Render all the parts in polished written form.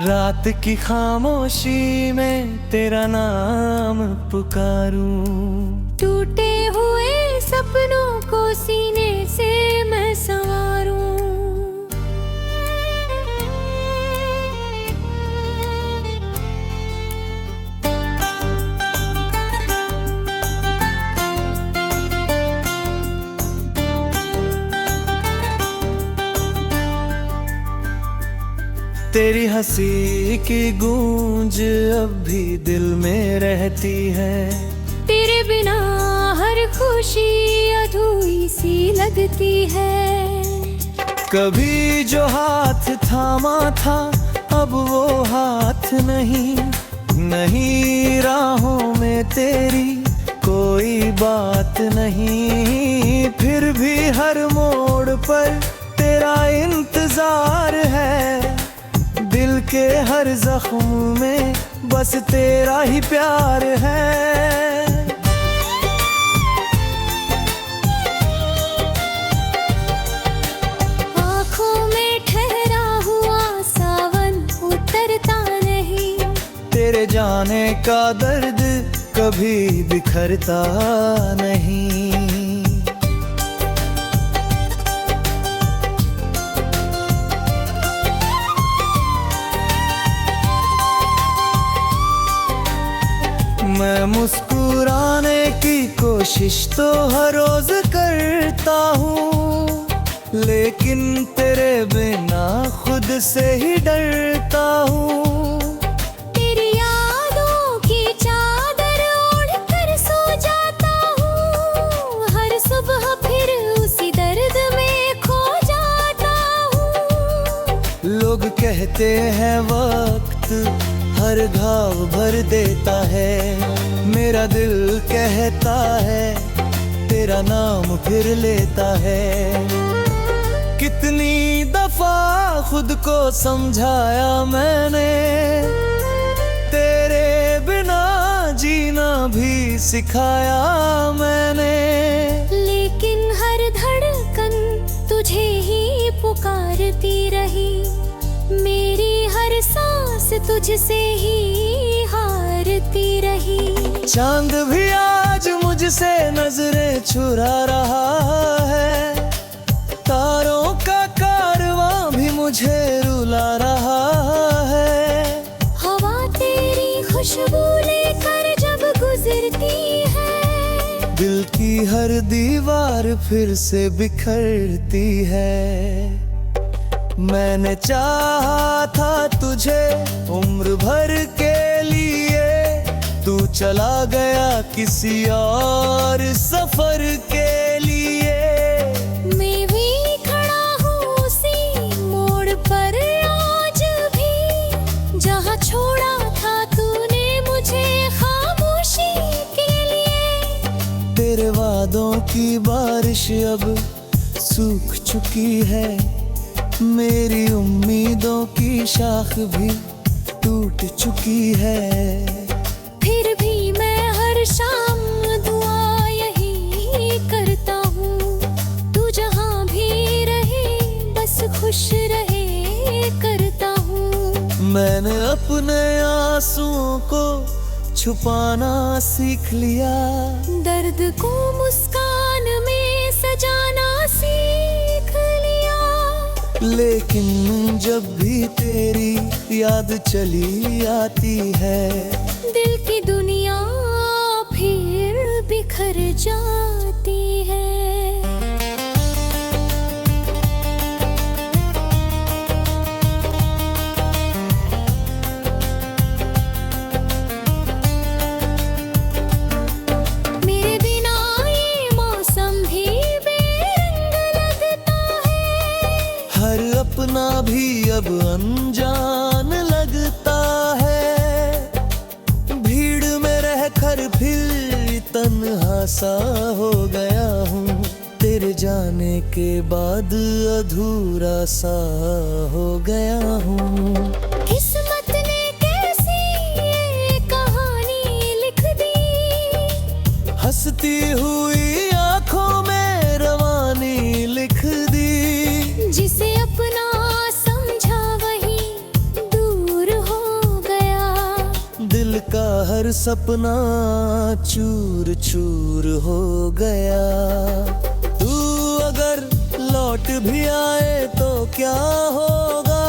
रात की खामोशी में तेरा नाम पुकारूं, टूटे हुए सपनों को सीने से मैं संवारूं। तेरी हंसी की गूंज अब भी दिल में रहती है। तेरे बिना हर खुशी अधूरी सी लगती है। कभी जो हाथ थामा था अब वो हाथ नहीं, नहीं राहों में तेरी कोई बात नहीं। फिर भी हर मोड़ पर तेरा इंतजार है, दिल के हर जख्म में बस तेरा ही प्यार है। आँखों में ठहरा हुआ सावन उतरता नहीं, तेरे जाने का दर्द कभी बिखरता नहीं। मैं मुस्कुराने की कोशिश तो हर रोज करता हूँ, लेकिन तेरे बिना खुद से ही डरता हूँ। तेरी यादों की चादर ओढ़ कर सो जाता हूँ, हर सुबह फिर उसी दर्द में खो जाता हूँ। लोग कहते हैं वक्त हर घाव भर देता है, मेरा दिल कहता है तेरा नाम फिर लेता है। कितनी दफा खुद को समझाया मैंने, तेरे बिना जीना भी सिखाया मैंने। लेकिन हर धड़कन तुझे ही पुकारती रही, मेरी हर सांस तुझसे ही हारती रही। चांद भी आज मुझसे नजरें चुरा रहा है, तारों का कारवां भी मुझे रुला रहा है। हवा तेरी खुशबू लेकर जब गुजरती है, दिल की हर दीवार फिर से बिखरती है। मैंने चाहा था तुझे उम्र भर के लिए, तू चला गया किसी और सफर के लिए। मैं भी खड़ा हूँ उसी मोड़ पर आज भी, जहाँ छोड़ा था तूने मुझे खामोशी के लिए। तेरे वादों की बारिश अब सूख चुकी है, मेरी उम्मीदों की शाख भी टूट चुकी है। फिर भी मैं हर शाम दुआ यही करता हूँ, तू जहाँ भी रहे बस खुश रहे करता हूँ। मैंने अपने आंसुओं को छुपाना सीख लिया, दर्द को मुस्कान में सजाना सीख लिया। लेकिन जब भी तेरी याद चली आती है, दिल की दुनिया फिर बिखर जाती है। मेरे बिना ये मौसम भी बेरंग लगता है, हर अपना भी अब अनजान लगता है। भीड़ में रहकर फिर तन्हा सा हो गया हूँ, तेरे जाने के बाद अधूरा सा हो गया हूँ। किस्मत ने कैसी ये कहानी लिख दी, हंसती हुई आंखों में रवानी लिख दी। जिसे अपना समझा वही दूर सपना चूर चूर हो गया। तू अगर लौट भी आए तो क्या होगा,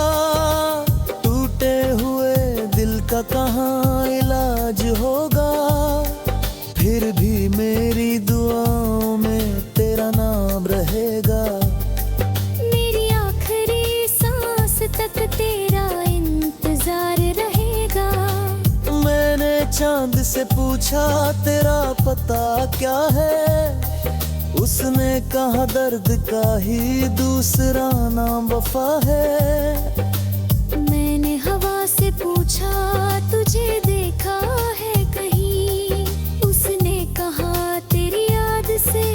टूटे हुए दिल का कहाँ इलाज होगा। फिर भी मेरी दुआओं में तेरा नाम रहेगा। मेरी आखिरी सांस तक तेरा इंतजार रहेगा। मैंने चांद से पूछा तेरा पता क्या है, उसने कहा दर्द का ही दूसरा नाम वफा है। मैंने हवा से पूछा तुझे देखा है कहीं, उसने कहा तेरी याद से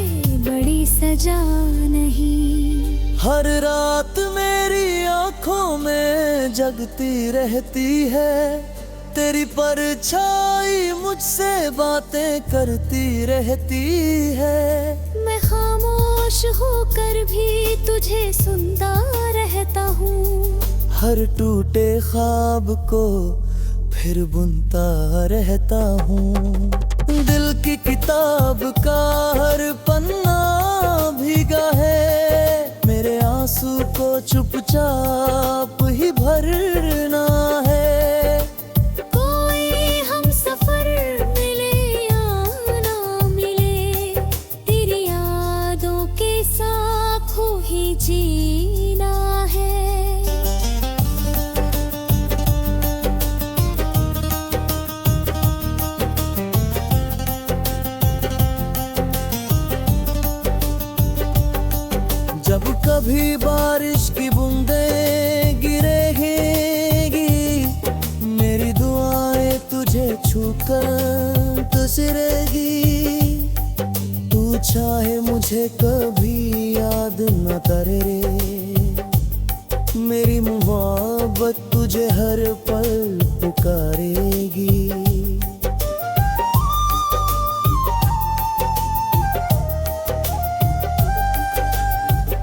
बड़ी सजा नहीं। हर रात मेरी आंखों में जगती रहती है, तेरी परछाई मुझसे बातें करती रहती है। मैं खामोश होकर भी तुझे सुनता रहता हूँ, हर टूटे ख्वाब को फिर बुनता रहता हूँ। दिल की किताब का हर पन्ना भीगा है, मेरे आंसू को चुपचाप ही भरना है। कोई हम सफर मिले या ना मिले, तेरी यादों के साथ हो ही जीना है। जब कभी बारिश की बूंदें गिरेगी, मेरी दुआएं तुझे छूकर गुजरेगी। तू चाहे मुझे कभी याद न करे रे, मेरी मोहब्बत तुझे हर पल पुकारेगी।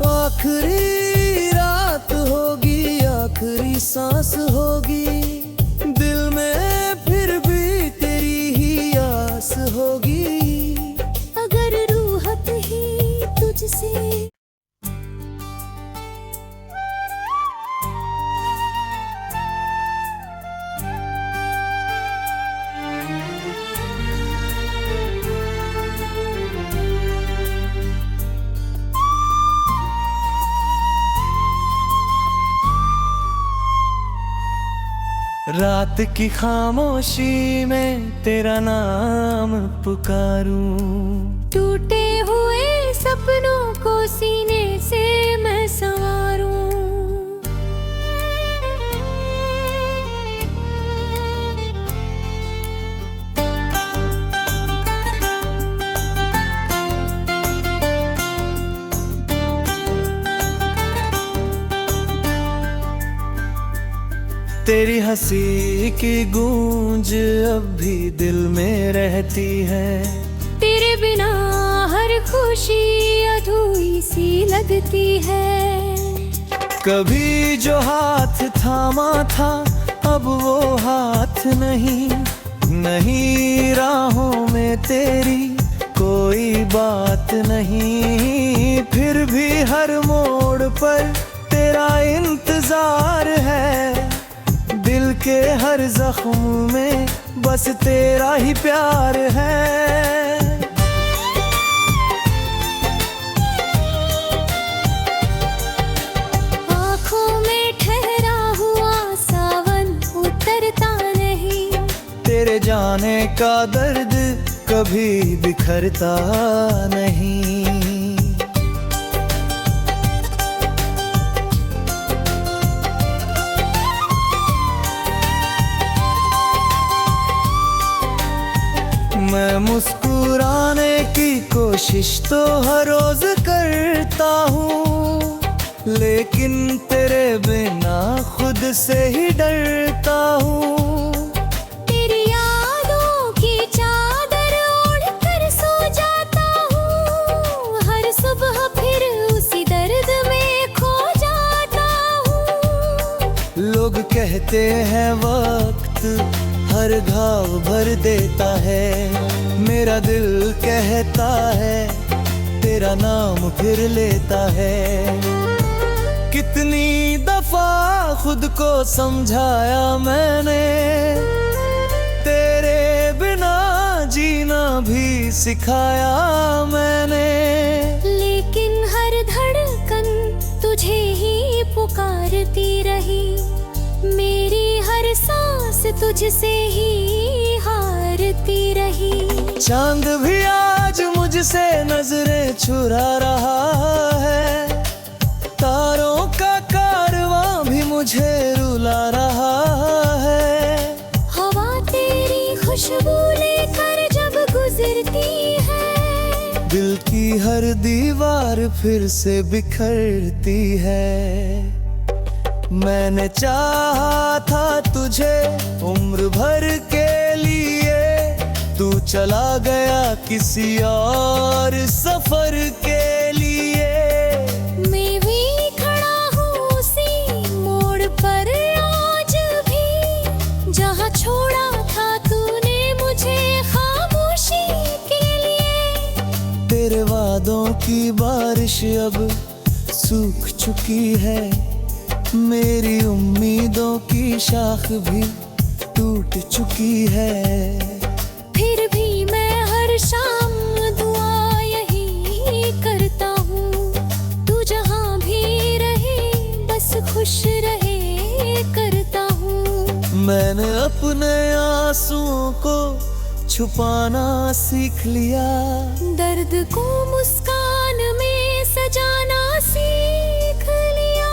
आखिरी रात होगी, आखिरी सांस होगी, दिल में फिर भी तेरी ही आस होगी। अगर रूहत ही तुझसे रात की खामोशी में तेरा नाम पुकारूं, टूटे हुए सपनों को सीने से मैं संवारूं। तेरी हंसी की गूंज अब भी दिल में रहती है। तेरे बिना हर खुशी अधूरी सी लगती है। कभी जो हाथ थामा था अब वो हाथ नहीं, नहीं राहों में तेरी कोई बात नहीं। फिर भी हर मोड़ पर तेरा इंतजार है, दिल के हर जख्म में बस तेरा ही प्यार है। आँखों में ठहरा हुआ सावन उतरता नहीं, तेरे जाने का दर्द कभी बिखरता नहीं। मैं मुस्कुराने की कोशिश तो हर रोज करता हूँ, लेकिन तेरे बिना खुद से ही डरता हूँ। तेरी यादों की चादर ओढ़ कर सो जाता हूँ, हर सुबह फिर उसी दर्द में खो जाता हूँ। लोग कहते हैं वक्त हर घाव भर देता है। मेरा दिल कहता है तेरा नाम फिर लेता है। कितनी दफा खुद को समझाया मैंने, तेरे बिना जीना भी सिखाया मैंने। लेकिन हर धड़कन तुझे ही पुकारती रही, मेरी हर सांस तुझसे ही हारती रही। चांद भी आज मुझसे नजरें चुरा रहा है, तारों का कारवां भी मुझे रुला रहा है। हवा तेरी खुशबू लेकर जब गुजरती है, दिल की हर दीवार फिर से बिखरती है। मैंने चाहा था तुझे उम्र भर के लिए, तू चला गया किसी और सफर के लिए। मैं भी खड़ा हूँ उसी मोड़ पर आज भी, जहाँ छोड़ा था तूने मुझे खामोशी के लिए। तेरे वादों की बारिश अब सूख चुकी है, मेरी उम्मीदों की शाख भी टूट चुकी है। फिर भी मैं हर शाम दुआ यही करता हूँ, तू जहाँ भी रहे बस खुश रहे करता हूँ। मैंने अपने आंसुओं को छुपाना सीख लिया, दर्द को मुस्कान में सजाना सीख लिया।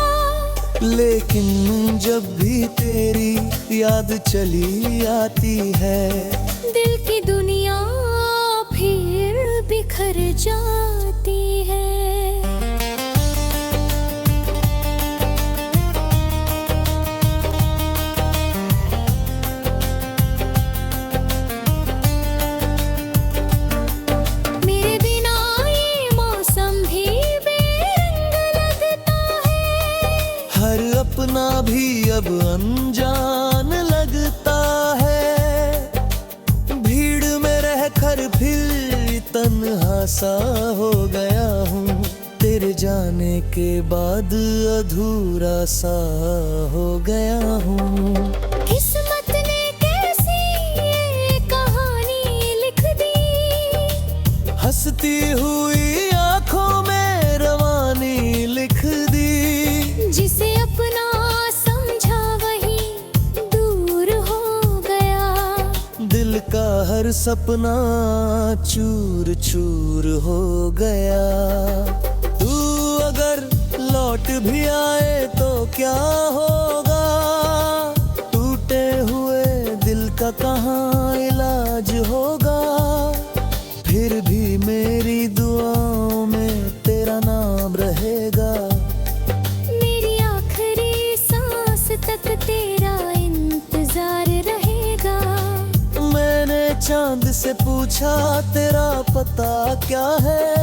लेकिन जब भी तेरी याद चली आती है, दिल की दुनिया फिर बिखर जाती है। मेरे बिना ये मौसम भी बेरंग लगता है, हर अपना भी अब अनजान लगता है। भीड़ में रहकर फिर तन्हा सा हो गया हूँ, तेरे जाने के बाद अधूरा सा हो गया हूँ। किस्मत ने कैसी ये कहानी लिख दी, हंसती हुई आंखों में रवानी लिख दी। जिसे अपना समझा वही दूर हो गया, दिल का हर सपना चूर चूर हो गया। तू अगर लौट भी आए तो क्या होगा, टूटे हुए दिल का कहाँ इलाज होगा। फिर भी मेरी दुआओं में तेरा नाम रहेगा, मेरी आखिरी सांस तक तेरा इंतजार रहेगा। मैंने चांद से पूछा तेरा पता क्या है,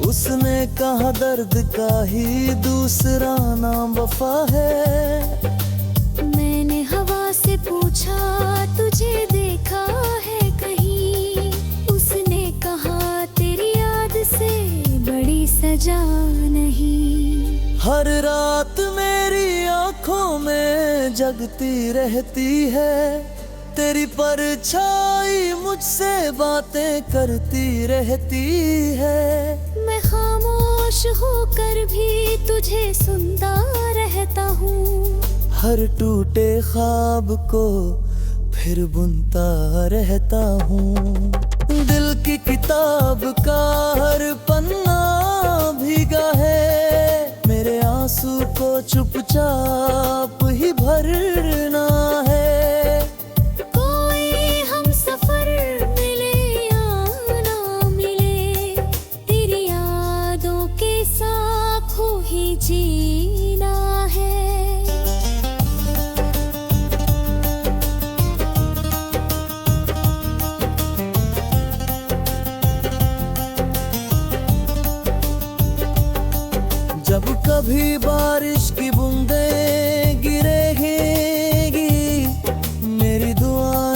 उसने कहा दर्द का ही दूसरा नाम वफा है। मैंने हवा से पूछा तुझे देखा है कहीं, उसने कहा तेरी याद से बड़ी सजा नहीं। हर रात मेरी आंखों में जगती रहती है, तेरी परछाई मुझसे बातें करती रहती है। मैं खामोश होकर भी तुझे सुनता रहता हूँ, हर टूटे ख्वाब को फिर बुनता रहता हूँ। दिल की किताब का हर पन्ना भीगा है, मेरे आंसू को चुपचाप ही भरना है। कोई हम सफर मिले या ना मिले, तेरी यादों के साथ खो ही जीना है। जब कभी बारिश की बूंदें गिरेगी, मेरी दुआ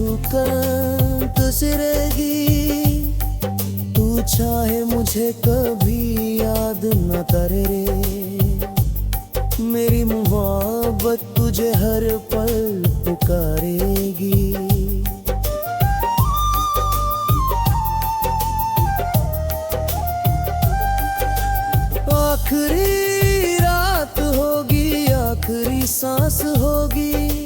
छूकर गुजरेगी। तू चाहे मुझे कभी याद न करे रे, मेरी मोहब्बत तुझे हर पल पुकारेगी। आखिरी रात होगी, आखिरी सांस होगी,